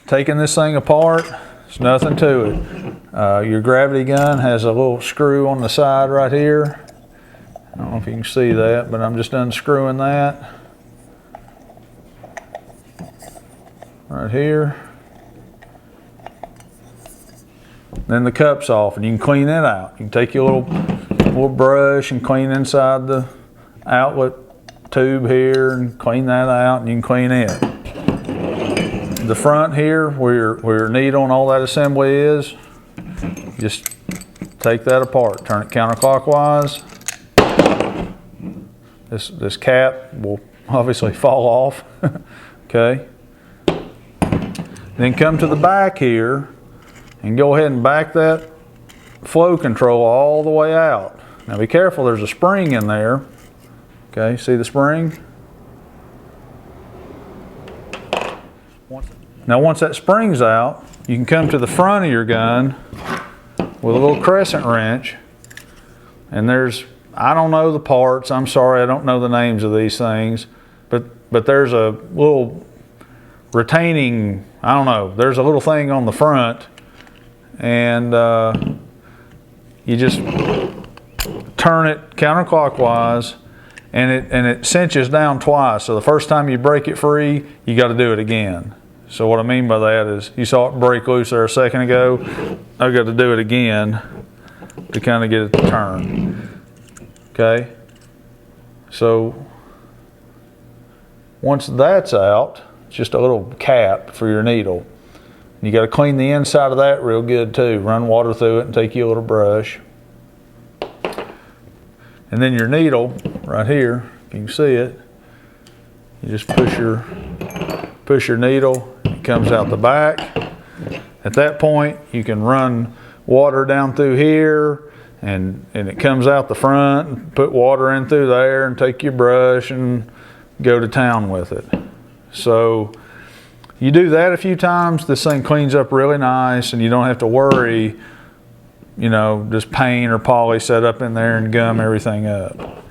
taking this thing apart, it's nothing to it. Your gravity gun has a little screw on the side right here. I don't know if you can see that, but I'm just unscrewing that. Right here. Then the cup's off and you can clean it out. You can take your little brush and clean inside the outlet tube here and clean that out, and you can clean it. The front here, where your needle and all that assembly is, just take that apart, turn it counterclockwise. This cap will obviously fall off, okay? Then come to the back here and go ahead and back that flow control all the way out. Now be careful, there's a spring in there. Okay, see the spring? Now once that spring's out, you can come to the front of your gun with a little crescent wrench, and I don't know the parts, I'm sorry, I don't know the names of these things, but there's a little retaining, I don't know, there's a little thing on the front, and you just turn it counterclockwise, and it cinches down twice. So the first time you break it free, you got to do it again. So what I mean by that is, you saw it break loose there a second ago, I've got to do it again to kind of get it to turn. Okay, so once that's out, it's just a little cap for your needle. You got to clean the inside of that real good too. Run water through it and take you a little brush. And then your needle right here, if you can see it, you just push your needle, it comes out the back. At that point, you can run water down through here, and it comes out the front, and put water in through there and take your brush and go to town with it. So you do that a few times, this thing cleans up really nice, and you don't have to worry, you know, just paint or polish set up in there and gum everything up.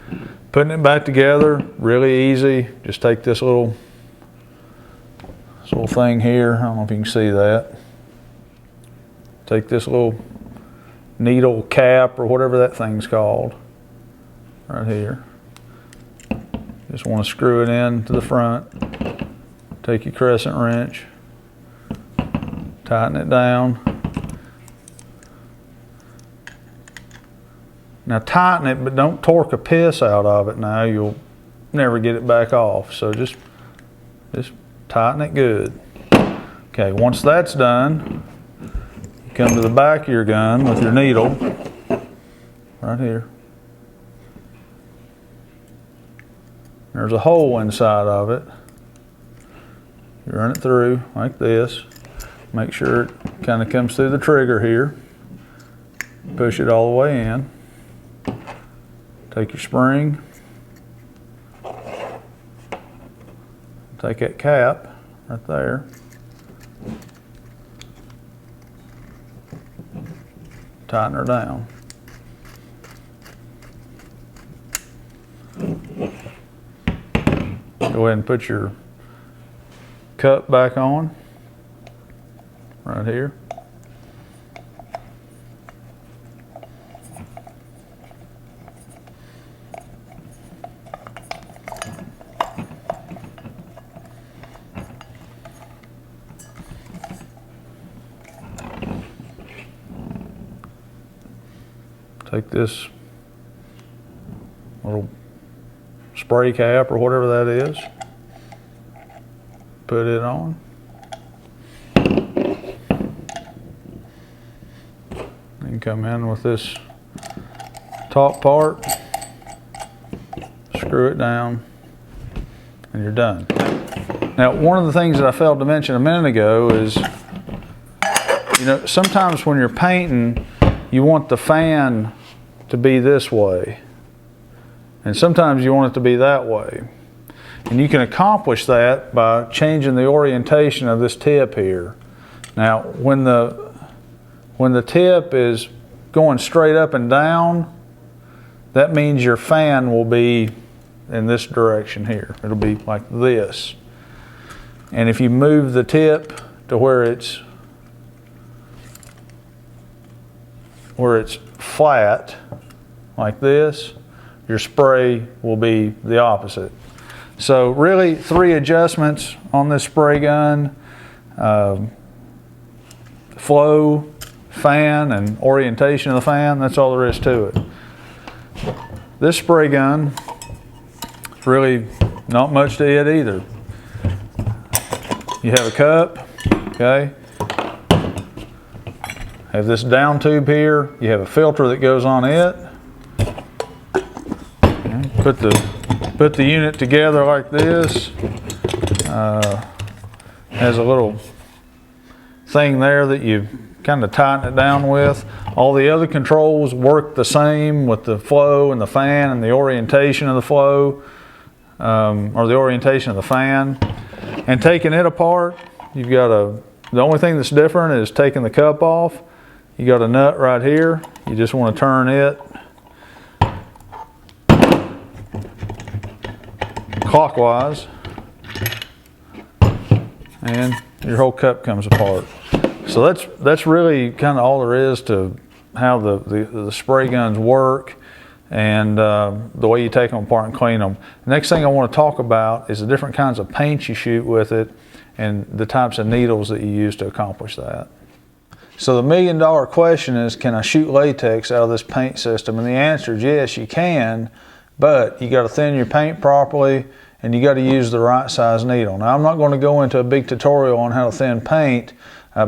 Putting it back together, really easy. Just take this little thing here, I don't know if you can see that. Take this little needle cap or whatever that thing's called, right here. Just want to screw it in to the front. Take your crescent wrench, tighten it down. Now tighten it, but don't torque a piss out of it now. You'll never get it back off. So just tighten it good. Okay, once that's done, you come to the back of your gun with your needle, right here. There's a hole inside of it. You run it through like this. Make sure it kind of comes through the trigger here. Push it all the way in. Take your spring. Take that cap right there. Tighten her down. Go ahead and put your cup back on, right here. Take this little spray cap or whatever that is, put it on. Then come in with this top part, screw it down, and you're done. Now, one of the things that I failed to mention a minute ago is, you know, sometimes when you're painting, you want the fan to be this way, and sometimes you want it to be that way. And you can accomplish that by changing the orientation of this tip here. Now, when the tip is going straight up and down, that means your fan will be in this direction here. It'll be like this. And if you move the tip to where it's flat like this, your spray will be the opposite. So really 3 adjustments on this spray gun: flow, fan, and orientation of the fan. That's all there is to it. This spray gun, really not much to it either. You have a cup, okay? Have this down tube here. You have a filter that goes on it. Okay. Put the unit together like this. Has a little thing there that you kind of tighten it down with. All the other controls work the same with the flow and the fan and the orientation of the flow, or the orientation of the fan. And taking it apart, you've got the only thing that's different is taking the cup off. You got a nut right here. You just want to turn it clockwise, and your whole cup comes apart. So that's really kind of all there is to how the spray guns work, and the way you take them apart and clean them. The next thing I want to talk about is the different kinds of paints you shoot with it and the types of needles that you use to accomplish that. So the $1 million question is, can I shoot latex out of this paint system? And the answer is yes, you can, but you got to thin your paint properly and you got to use the right size needle. Now I'm not going to go into a big tutorial on how to thin paint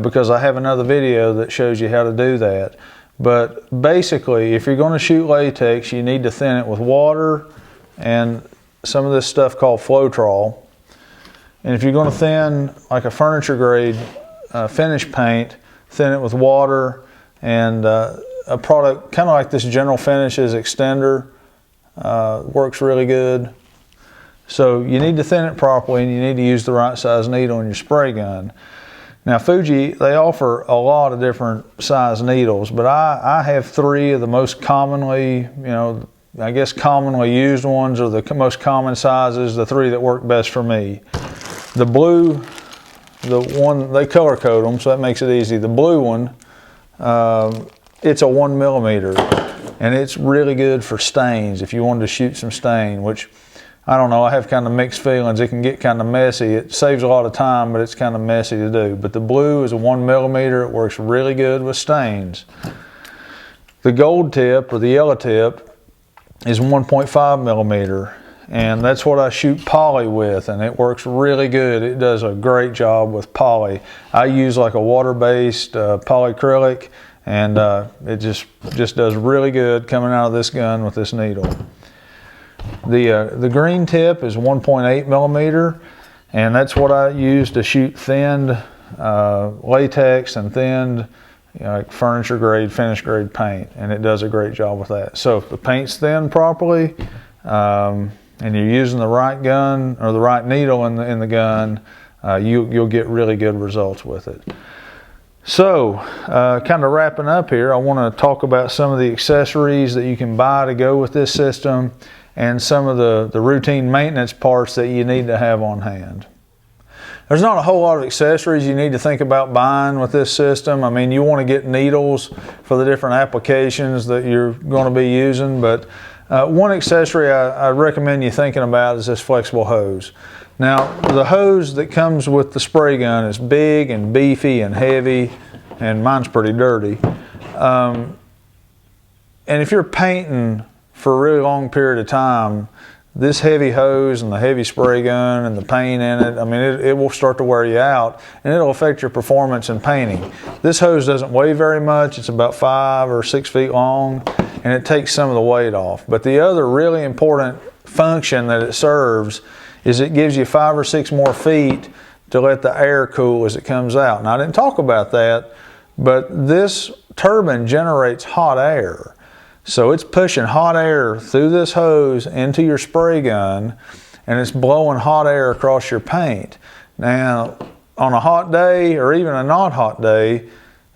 because I have another video that shows you how to do that. But basically, if you're going to shoot latex, you need to thin it with water and some of this stuff called Floetrol. And if you're going to thin like a furniture grade finish paint, thin it with water and a product kind of like this General Finishes extender works really good. So you need to thin it properly and you need to use the right size needle in your spray gun. Now Fuji, they offer a lot of different size needles, but I have 3 of the most commonly, I guess commonly used ones, or the most common sizes, the 3 that work best for me. The blue, the one, they color code them, so that makes it easy. The blue one, it's a 1 millimeter, and it's really good for stains if you wanted to shoot some stain, which I don't know, I have kind of mixed feelings. It can get kind of messy. It saves a lot of time, but it's kind of messy to do. But the blue is a 1 millimeter. It works really good with stains. The gold tip, or the yellow tip, is 1.5 millimeter. And that's what I shoot poly with, and it works really good. It does a great job with poly. I use like a water-based polyacrylic, and it just does really good coming out of this gun with this needle. The green tip is 1.8 millimeter, and that's what I use to shoot thinned latex and thinned like furniture grade, finish grade paint, and it does a great job with that. So if the paint's thin properly, and you're using the right gun or the right needle in the gun, you'll get really good results with it. So kind of wrapping up here, I want to talk about some of the accessories that you can buy to go with this system and some of the routine maintenance parts that you need to have on hand. There's not a whole lot of accessories you need to think about buying with this system. I mean, you want to get needles for the different applications that you're going to be using, but one accessory I recommend you thinking about is this flexible hose. Now, the hose that comes with the spray gun is big and beefy and heavy, and mine's pretty dirty. And if you're painting for a really long period of time, this heavy hose and the heavy spray gun and the paint in it, I mean, it will start to wear you out, and it'll affect your performance in painting. This hose doesn't weigh very much. It's about 5 or 6 feet long, and it takes some of the weight off. But the other really important function that it serves is it gives you 5 or 6 more feet to let the air cool as it comes out. Now, I didn't talk about that, but this turbine generates hot air. So it's pushing hot air through this hose into your spray gun, and it's blowing hot air across your paint. Now, on a hot day or even a not hot day,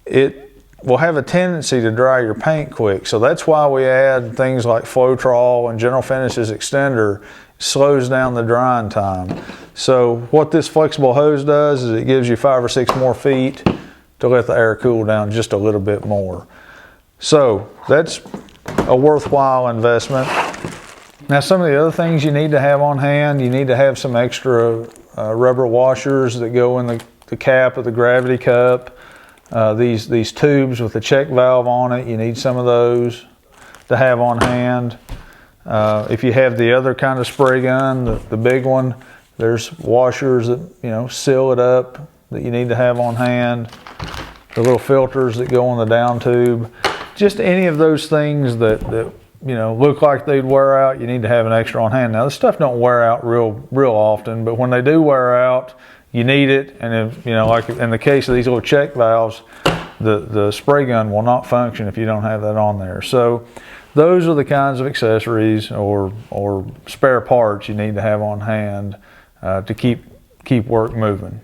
it will have a tendency to dry your paint quick. So that's why we add things like Floetrol and General Finishes extender. It slows down the drying time. So what this flexible hose does is it gives you 5 or 6 more feet to let the air cool down just a little bit more. So that's a worthwhile investment. Now some of the other things you need to have on hand, you need to have some extra rubber washers that go in the cap of the gravity cup. These tubes with the check valve on it, you need some of those to have on hand. If you have the other kind of spray gun, the big one, there's washers that seal it up that you need to have on hand. The little filters that go on the down tube. Just any of those things that look like they'd wear out, you need to have an extra on hand. Now this stuff don't wear out real often, but when they do wear out, you need it. And if, like in the case of these little check valves, the spray gun will not function if you don't have that on there. So those are the kinds of accessories or spare parts you need to have on hand to keep work moving.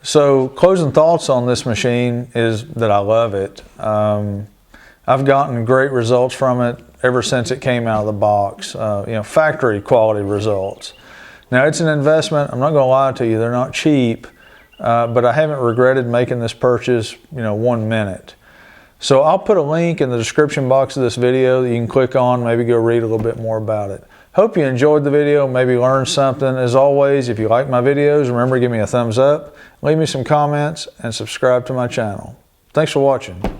So closing thoughts on this machine is that I love it. I've gotten great results from it ever since it came out of the box. Factory quality results. Now it's an investment. I'm not going to lie to you; they're not cheap, but I haven't regretted making this purchase. 1 minute. So I'll put a link in the description box of this video that you can click on. Maybe go read a little bit more about it. Hope you enjoyed the video, maybe learned something. As always, if you like my videos, remember to give me a thumbs up, leave me some comments, and subscribe to my channel. Thanks for watching.